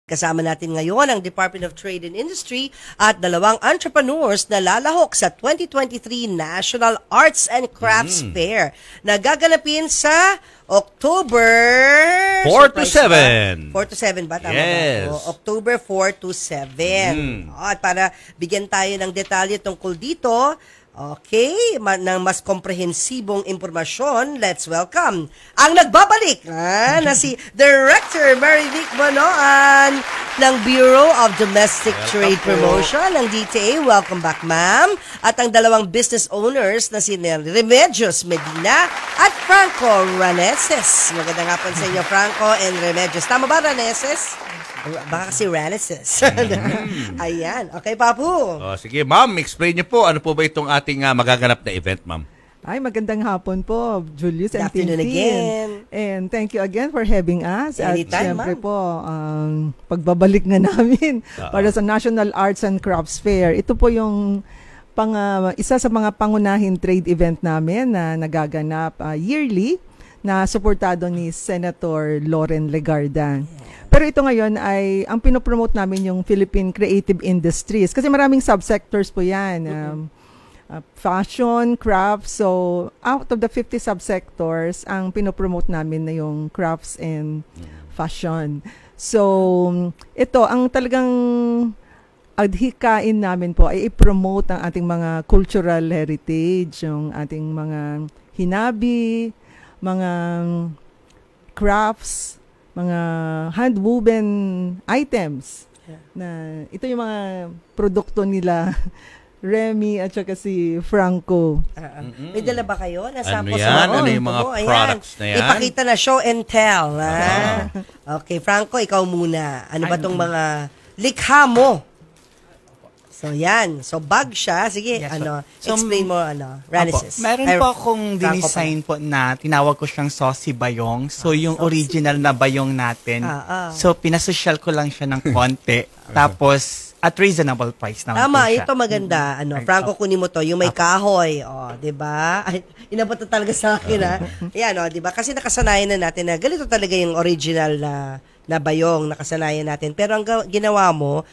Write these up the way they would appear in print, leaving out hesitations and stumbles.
Kasama natin ngayon ang Department of Trade and Industry at dalawang entrepreneurs na lalahok sa 2023 National Arts and Crafts Fair na gaganapin sa October 4 to 7. 4 to 7 ba? Tama Yes. ba? October 4 to 7. At para bigyan tayo ng detalye tungkol dito, okay, ng mas komprehensibong impormasyon, let's welcome ang nagbabalik na si Director Marivic Bonoan ng Bureau of Domestic Trade Promotion ng DTA. Welcome back, ma'am. At ang dalawang business owners na si Remedios Medina at Franco Raneses. Magandang hapon sa inyo, Franco and Remedios. Tama ba, Raneses? Baka kasi Raneses. Ayan. Okay, Papu. Sige, ma'am, explain niyo po ano po ba itong ating magaganap na event, ma'am? Ay, magandang hapon po, Julius and Good afternoon again. And thank you again for having us. Anytime, at syempre po, pagbabalik nga namin para sa National Arts and Crafts Fair. Ito po yung isa sa mga pangunahing trade event namin na nagaganap yearly na suportado ni Senator Loren Legarda. Pero ito ngayon ay, ang pinopromote namin yung Philippine Creative Industries. Kasi maraming subsectors po yan. Fashion, crafts. So, out of the 50 subsectors, ang pinopromote namin na yung crafts and fashion. So, ito, ang talagang adhikain namin po ay i-promote ang ating mga cultural heritage, yung ating mga hinabi, mga crafts, mga hand-woven items. Na ito yung mga produkto nila Remy at saka si Franco. May dala ba kayo? Ano yan? Ano yung mga products na yan? Ipakita na show and tell. Okay, Franco, ikaw muna. Ano ba tong mga likha mo? So, yan. So, bag siya. Sige, yes, explain mo, Raneses. Meron po akong dinesign po na tinawag ko siyang Saucy Bayong. So, yung original na bayong natin. So, pinasosyal ko lang siya ng konti. Tapos, at reasonable price naman Tama, po siya. ito maganda. Franco, kunin mo to. Yung may kahoy. Diba? Ay, inabot na talaga sa akin, ha? Yan, diba? Kasi nakasanayan na natin na ganito talaga yung original na bayong. Nakasanayan natin. Pero ang ginawa mo,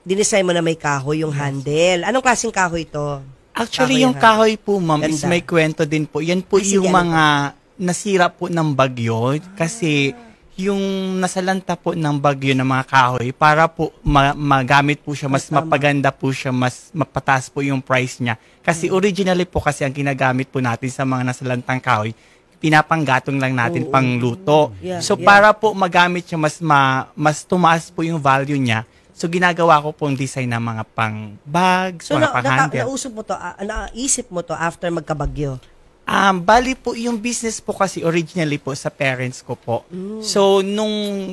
dinesign mo na may kahoy yung handle. Anong klaseng kahoy ito? Actually, yung kahoy po, ma'am, is may kwento din po. Yan po yung mga nasira po ng bagyo. Kasi yung nasalanta po ng bagyo ng mga kahoy, para po magamit po siya, mas mapaganda po siya, mas mapataas po yung price niya. Kasi originally po kasi ang ginagamit po natin sa mga nasalantang kahoy, pinapanggatong lang natin pang luto. So para po magamit siya, mas tumaas po yung value niya. So, ginagawa ko pong design ng mga pang bags, mga pang handle. Nausap mo to, naisip mo to after magkabagyo? Bali po, yung business po kasi originally po sa parents ko po. So,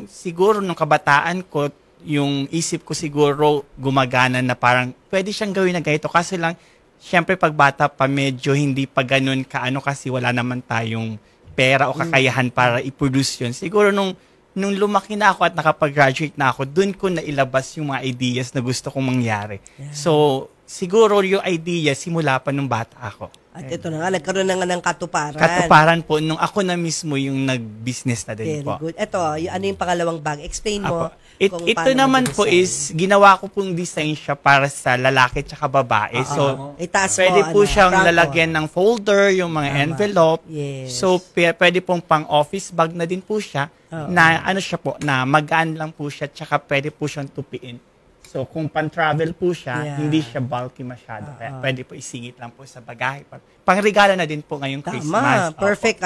siguro nung kabataan ko, yung isip ko siguro gumagana na parang pwede siyang gawin na ganito. Kasi lang, syempre pag bata pa medyo hindi pa ganun kaano kasi wala naman tayong pera o kakayahan para i-produce yun. Siguro nung lumaki na ako at nakapag-graduate na ako, dun ko nailabas yung mga ideas na gusto kong mangyari. So, siguro yung idea, simula pa nung bata ako. At ito na nga, nagkaroon na nga ng katuparan. Katuparan po, nung ako na mismo yung nag-business na din po. Very good. Ito, ano yung pangalawang bag? Explain mo. Ito naman po is, ginawa ko pong design siya para sa lalaki at babae. So, pwede po siyang lalagyan ng folder, yung mga envelope. So, pwede pong pang-office bag na din po siya. Na siya po, na magaan lang po siya, tsaka pwede po siyang tupiin. So, kung pan-travel po siya, hindi siya bulky masyado. Kaya pwede po isingit lang po sa bagahe. Pang-regalo na din po ngayong Christmas. Perfect.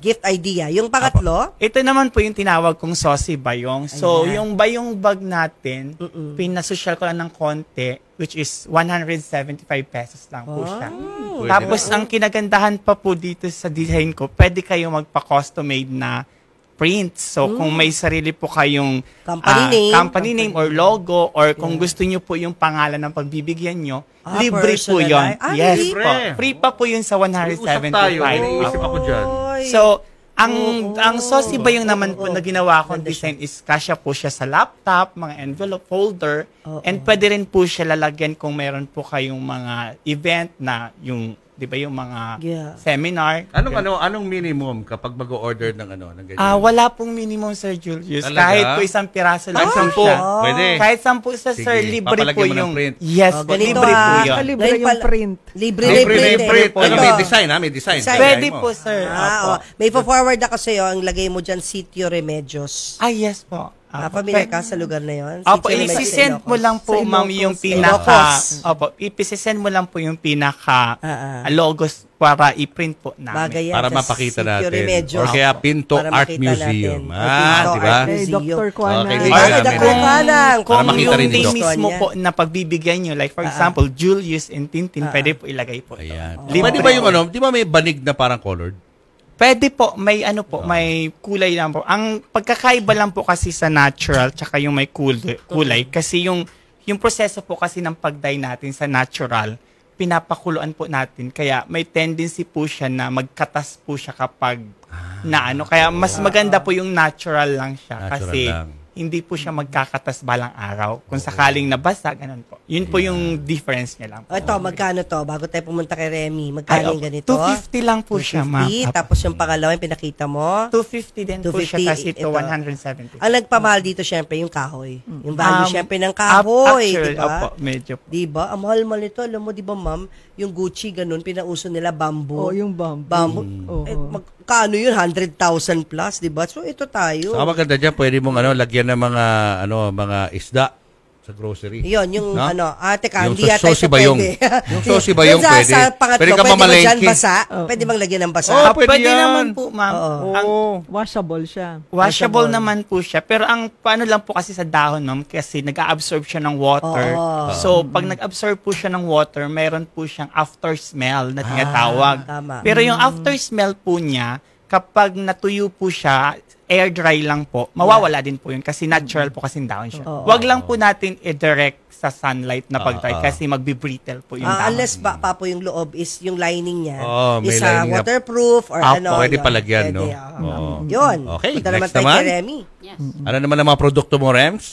Gift idea. Yung pangatlo? Ito naman po yung tinawag kong Saucy Bayong. So, yung bayong bag natin, pinasosyal ko lang ng konti, which is 175 pesos lang po siya. Tapos, ang kinagandahan pa po dito sa design ko, pwede kayo magpa-custom-made na print. So, kung may sarili po kayong company name or logo, or kung gusto nyo po yung pangalan ng pagbibigyan nyo, libre po yun. Yes po. Free pa po yun sa 175. Isip ako dyan. So, ang Saucy Bayong naman po na ginawa kong design is kasya po siya sa laptop, mga envelope folder, and pwede rin po siya lalagyan kung meron po kayong mga event na yung 'di ba yung mga Yeah. seminar. Anong minimum kapag mag-order ng ng ganyan? Wala pong minimum, Sir Julius. Talaga? Kahit po isang piraso lang Kahit po 10, siya. pwede. Kahit 10 sa Sige, Sir, libre po papalagyan mo ng yung print. Yes, po, ganito, libre po yun. Libre Ngayon yung pala- print. Libre Libre na yung print. Ito. May design ha? May design. Pwede Kaya mo. po, Sir. Opo. May forward ako sa'yo. Ang lagay mo dyan, Sitio Remedios. Yes po. Familiar ka sa lugar na yon? Opo, Sitio Remedios sa i-send mo Ilocos. lang po, Sa ma'am, Ilocos. yung ipisi-send mo lang po yung pinaka logos para i-print po namin. Bagay yan Para sa mapakita Sitio natin. Remedios. Or kaya Pinto Para Art makita Museum. natin. Pinto Di ba? Art Kay Museum. Dr. Kwana. Okay, Ay, Dr. Dr. Kwanang. Para Kung makita yung rin ni name Doc. mismo po na pagbibigyan nyo, like for example, Julius and Tintin, pwede po ilagay po. Ayan. Libre. Pwede ba yung di ba may banig na parang colored? Pwede po, may may kulay lang po. Ang pagkakaiba lang po kasi sa natural tsaka yung may kulay kasi yung proseso po kasi ng pag-dye natin sa natural, pinapakuluan po natin. Kaya may tendency po siya na magkatas po siya kapag kaya mas maganda po yung natural lang siya Natural kasi lang. hindi po siya magkakatas balang araw. Kung sakaling nabasa, ganun po. Yun po yung difference niya lang po. Ito, magkano to? Bago tayo pumunta kay Remy, magkano yung ganito? 250 lang po siya, ma'am. 250, tapos yung pangalawa, yung pinakita mo. 250 din po siya 250, kasi ito ito. 170. Ang nagpamahal dito, syempre, yung kahoy. Yung value, syempre, ng kahoy. Actually, Diba? opo, medyo po. Diba? Ang mahal-mahal nito. Alam mo, di ba, ma'am? Yung Gucci, ganun, pinauso nila bamboo. Yung bamboo. Bamboo. Oo. Magkano yun? 100,000 plus, di ba? So, ito tayo. Saka maganda dyan, pwede mong lagyan ng mga isda sa grocery. Yun, yung No? teka, Yung hindi yata sosi ito bayong. pwede. Yung sosi bayong Sa pwede. pangatlo, Pwede ka pwede mo mamalengke. dyan basa? Pwede bang lagyan ng basa? Pwede Pwede yan. naman po, ma'am. Ang Washable siya. washable naman po siya. Pero ang paano lang po kasi sa dahon, ma'am, kasi nag-absorb siya ng water. So, pag nag-absorb po siya ng water, meron po siyang after smell na tinatawag. Tama. Pero yung after smell po niya, kapag natuyo po siya, air dry lang po, mawawala din po yun kasi natural po kasing dahon siya. Wag lang po natin i-direct sa sunlight na pag-dry kasi magbi-brittle po yung dahon. Unless papo yung loob is yung lining niya May is lining na- waterproof or Pwede yun. palagyan, no? Pwede, Oo. Yun. Okay, Punta naman next tayo naman. kay Remy. Yes. Ano naman ang mga produkto mo, Rems?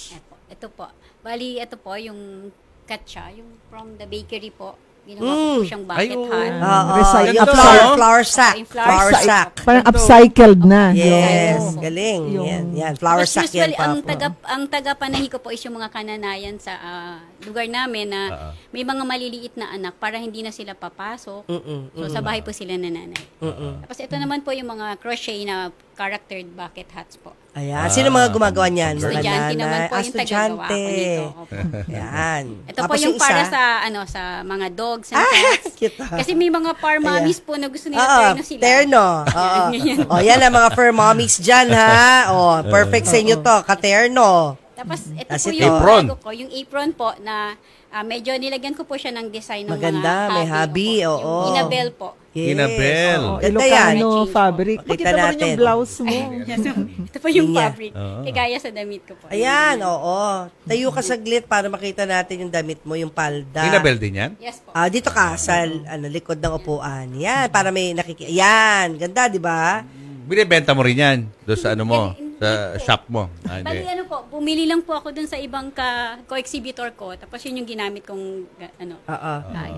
Ito po. Bali, ito po, yung katsa, yung from the bakery po. Ginawa ko po siyang bucket Ay, oo. hat. Recycle. Yung Ganda, flour sack. Yung flour Flour sack. sack. Parang upcycled na. Yes, Oo. galing. Yung- Yan. Flour Tapos sack yan usually, pa. ang taga-panahi ko po is yung mga kananayan sa lugar namin na may mga maliliit na anak para hindi na sila papasok. So, sa bahay po sila nananay. Tapos ito naman po yung mga crochet na charactered bucket hats po. Ayan. Sino mga gumagawa niyan? Mga Estudyante naman nanay? po yung tagagawa ko nito. Opo. Yan. Ito po yung para sa mga dogs and cats. Cute, ha? Kasi may mga fur mommies po na gusto nila Oo, terno sila. terno. Oo. O, yan ang mga fur mommies dyan, ha? O, perfect sa inyo to, katerno. Tapos ito Tapos po ito. yung Apron. bago ko, yung apron po na medyo nilagyan ko po siya ng design ng Maganda, mga may hobby, Opo. oo. Yung Inabel po. Yes. Inabel. Oh, Ganda Ilocano yan. fabric. Pakita Pakita naman natin. yung blouse mo. Ito po yung Linya. fabric. Kagaya sa damit ko po. Ayan, oo. Tayo ka saglit para makita natin yung damit mo, yung palda. Inabel din yan? Yes po. Dito ka sa likod ng upuan. Yan, para may Yan, ganda, di ba? Binibenta mo rin yan doon sa sa shop mo. Bali Hindi. bumili lang po ako dun sa ibang co-exhibitor ko. Tapos yun yung ginamit kong Oo.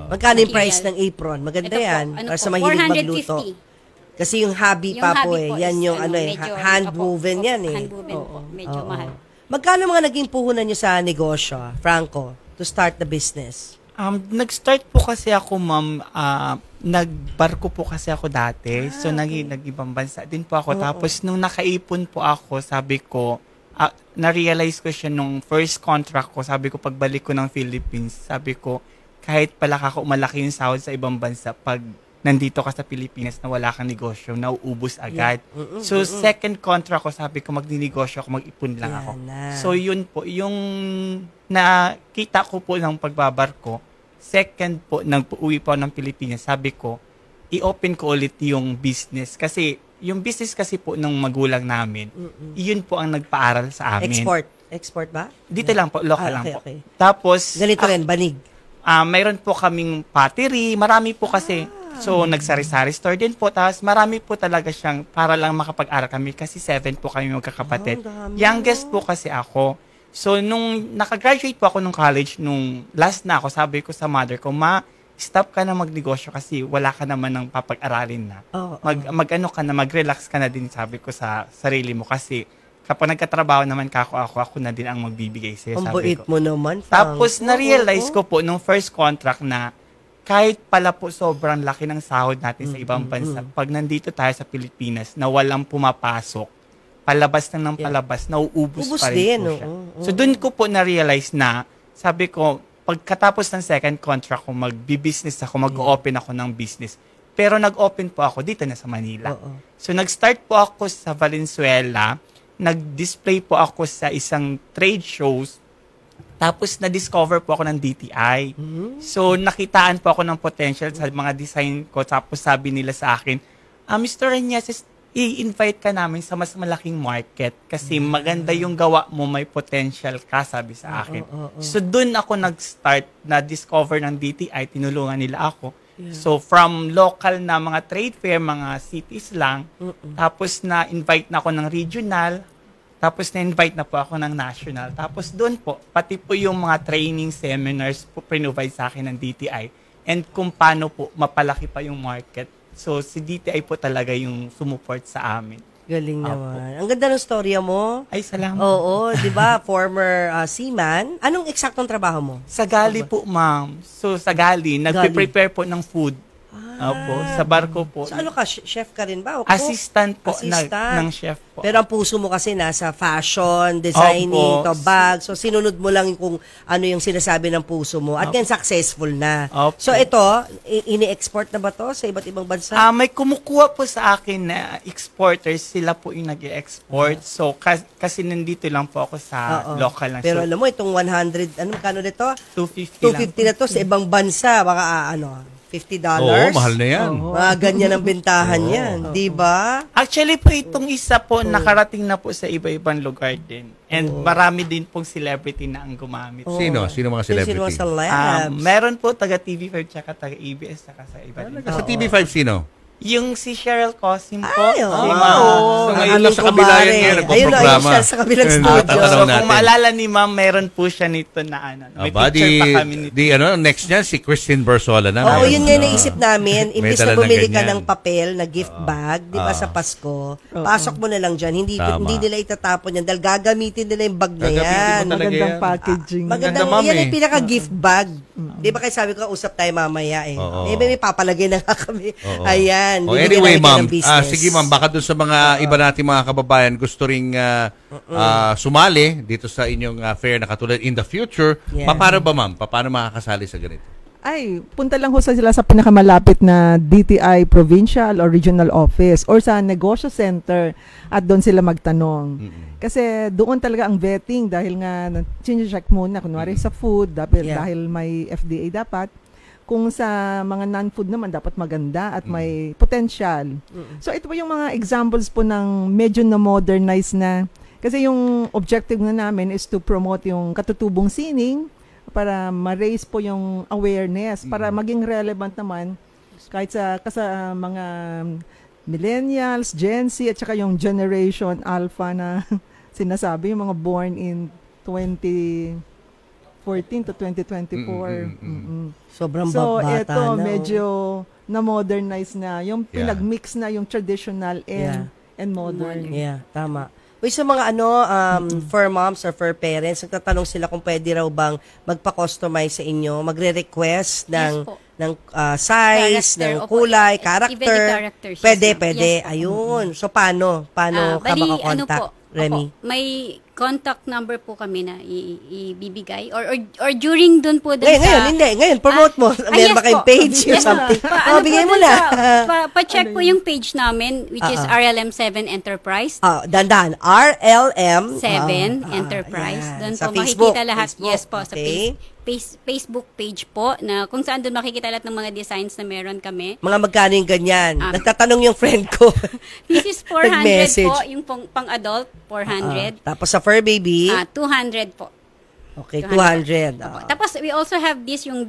Magkano yung price ng material. apron? Maganda Ito po, yan. ano Para po, sa mahilig magluto. 450. Kasi yung hobby Yung pa po hobby eh. po Yan is, yung medyo, hand-woven opo, yan eh. Hand-woven po. Medyo mahal. Magkano mga naging puhunan nyo sa negosyo, Franco, to start the business? Nag-start po kasi ako, ma'am, nagbarko po kasi ako dati. So, nag-ibang bansa din po ako. Tapos, nung nakaipon po ako, sabi ko, na-realize ko siya nung first contract ko. Sabi ko, pagbalik ko ng Philippines, sabi ko, kahit pala malaki yung sahod sa ibang bansa, pag nandito ka sa Pilipinas na wala kang negosyo, nauubos agad. So, second contract ko, sabi ko, magninegosyo ako, mag-ipon lang ako. na. So, yun po, yung nakita ko po ng pagbabarko, second po, nang uwi po ng Pilipinas, sabi ko, i-open ko ulit yung business. Kasi, yung business kasi po ng magulang namin, yun po ang nagpaaral sa amin. Export. Export ba? Dito lang po, local lang okay, po. okay. Tapos, Ganito rin, banig. mayroon po kaming pottery, marami po kasi. So, nagsari-sari store din po. Tapos, marami po talaga siyang para lang makapag-aral kami kasi 7 po kami magkakapatid. dami. Youngest po kasi ako. So, nung nakagraduate po ako nung college, nung last na ako, sabi ko sa mother ko, Ma, stop ka na magnegosyo kasi wala ka naman ng papag-aralin na. Mag-ano ka na, mag-relax ka na din, sabi ko sa sarili mo. Kasi kapag nagkatrabaho naman ako na din ang magbibigay sa'yo, Ang sabi bait ko. mo naman, Frank. Tapos na-realize ko po nung first contract na kahit pala po sobrang laki ng sahod natin sa ibang bansa, pag nandito tayo sa Pilipinas na walang pumapasok, palabas ng palabas, nauubos Ubus pa rin din, po siya. So doon ko po na-realize na, sabi ko, pagkatapos ng second contract ko, mag-business ako, mag-open ako ng business. Pero nag-open po ako dito na sa Manila. So nag-start po ako sa Valenzuela, nag-display po ako sa isang trade shows, tapos na-discover po ako ng DTI. So nakitaan po ako ng potential sa mga design ko, tapos sabi nila sa akin, Mr. Reñeses, i-invite ka namin sa mas malaking market kasi maganda yung gawa mo, may potential ka, sabi sa akin. So, dun ako nag-start na discover ng DTI, tinulungan nila ako. So, from local na mga trade fair, mga cities lang, tapos na-invite na ako ng regional, tapos na-invite na po ako ng national. Tapos dun po, pati po yung mga training seminars po provide sa akin ng DTI and kung paano po mapalaki pa yung market. So, si DTI po talaga yung sumuport sa amin. Galing naman. Ang ganda ng storya mo. Ay, salamat. Oo, di ba? Former seaman. Anong eksaktong trabaho mo? Sa Gali po, ma'am. So, sa Gali, nagpe-prepare po ng food. Opo, sa barko po. So, ano ka? Chef ka rin ba? O cook? Assistant po Assistant. ng chef po. Pero ang puso mo kasi nasa fashion, designing, Opo. to bag. So, sinunod mo lang kung ano yung sinasabi ng puso mo. At yan, successful na. Opo. So, ito, ini-export na ba to sa iba't ibang bansa? May kumukuha po sa akin na exporters, sila po yung nag-export. So, kasi nandito lang po ako sa local lang. Pero So, alam mo, itong 100, kano nito? 250 lang. 250 na to sa ibang bansa. Baka $50. Oo, mahal na yan. Mga ganyan ang bentahan yan. Di ba? Actually po, itong isa po, nakarating na po sa iba-ibang lugar din. And marami din pong celebrity na ang gumamit. Sino? Sino mga celebrity? Sino ang celebs? Meron po taga TV5 tsaka taga ABS tsaka sa iba din. Sa TV5 sino? Yung si Cheryl Cosim po. Ay, si oo. Ma'am. So, ngayon lang sa kabila yan ngayon, Ayun na, nagpaprograma. siya sa kabilang studio. tatanong So, natin. kung maalala ni Ma'am, meron po siya nito na may picture pa kami nito. Next niya, si Christine Bersola na. Oo, Meron. yun nga naisip namin. May Imbis dala na ng bumili ka ganyan. ng papel na gift bag, di ba, sa Pasko, pasok mo na lang dyan. Hindi Tama. nila itatapon yan dahil gagamitin nila yung bag na Gagamitin yan. mo talaga Magandang yan. packaging. Magandang, Ganda, ma'am, yan eh. yung pinaka-gift bag. Di ba kaya sabi ko, usap tayo mamaya eh. Oo. May papalagay na nga kami. Oo. Ayan. Oh, bibigyan anyway, namin kayo ma'am. ng business. Sige, ma'am. Baka dun sa mga iba nating mga kababayan gusto ring sumali dito sa inyong fair na katulad in the future. Yeah. Paano ba, ma'am? Paano makakasali sa ganito? Ay, punta lang ho sila sa pinakamalapit na DTI Provincial or Regional Office or sa Negosyo Center at doon sila magtanong. Kasi doon talaga ang vetting dahil nga check muna, kunwari sa food, dahil may FDA dapat. Kung sa mga non-food naman, dapat maganda at may potential. So ito po yung mga examples po ng medyo na modernize na. Kasi yung objective na namin is to promote yung katutubong sining, para ma-raise po yung awareness, para maging relevant naman kahit sa mga millennials, Gen Z, at saka yung Generation Alpha na sinasabi, yung mga born in 2014 to 2024. Sobrang So, bata ito na. medyo na-modernize na. Yung pinag-mix na yung traditional and modern. Yeah, tama. Uy, sa mga fur moms or fur parents, nagtatanong sila kung pwede raw bang magpa-customize sa inyo, magre-request ng Yes po. ng size, Character, ng opo. kulay, Even the character. characters, yes, Pwede, ma'am. pwede. Yes po. Ayun. So, paano ka makakontakt, Remy? Opo, may contact number po kami na ibibigay or during doon po dun Ngayon, promote mo. Meron ba kayong page or something? Bigay mo na. Pa-check po yung page namin, which is RLM7 Enterprise. Dandan, RLM 7 Enterprise. ayan. Doon Sa po Facebook, makikita lahat. Facebook, Yes po, sa okay. Facebook page po, na kung saan doon makikita lahat ng mga designs na meron kami. Mga magkano yung ganyan? Nagtatanong yung friend ko. This is 400 Nag-message. po, yung pang-adult, 400. Tapos sa fur baby, 200 po. okay, 200. Opo. Tapos we also have this yung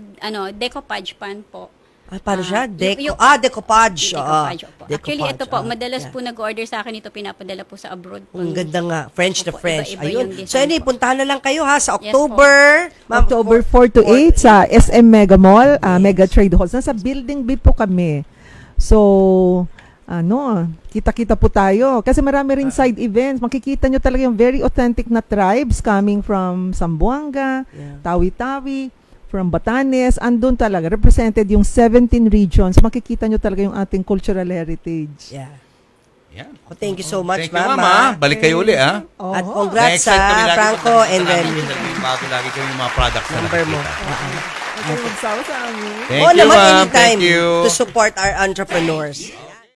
decoupage pan po. Paano siya? Yung- Decoupage. Decoupage, opo. Decoupage. Actually, ito po, madalas Yeah. po nag-order sa akin ito, pinapadala po sa abroad. Ang ganda nga. French na Opo, French. iba-iba Ayun. yung design So, ano, po. puntahan na lang kayo ha sa Yes October. Ma'am, October 4 to 8 sa SM Mega Mall, Mega Trade Halls. Nasa Building B po kami. So, kita-kita po tayo. Kasi marami rin side events. Makikita nyo talaga yung very authentic na tribes coming from Zamboanga, Tawi-Tawi, from Batanes. Andun talaga, represented yung 17 regions. Makikita nyo talaga yung ating cultural heritage. Yeah. Yan. Oh, thank you so much, Thank you, Mama. Mama. Balik kayo uli, ha? At Oho. congrats Na-excite kami sa lagi Franco sa- and sa- then Bago lagi kami yung mga products na number mo. nakikita. Huwag kayong magsawa sa amin. Thank Oo you, naman, ma'am. anytime Thank you. to support our entrepreneurs.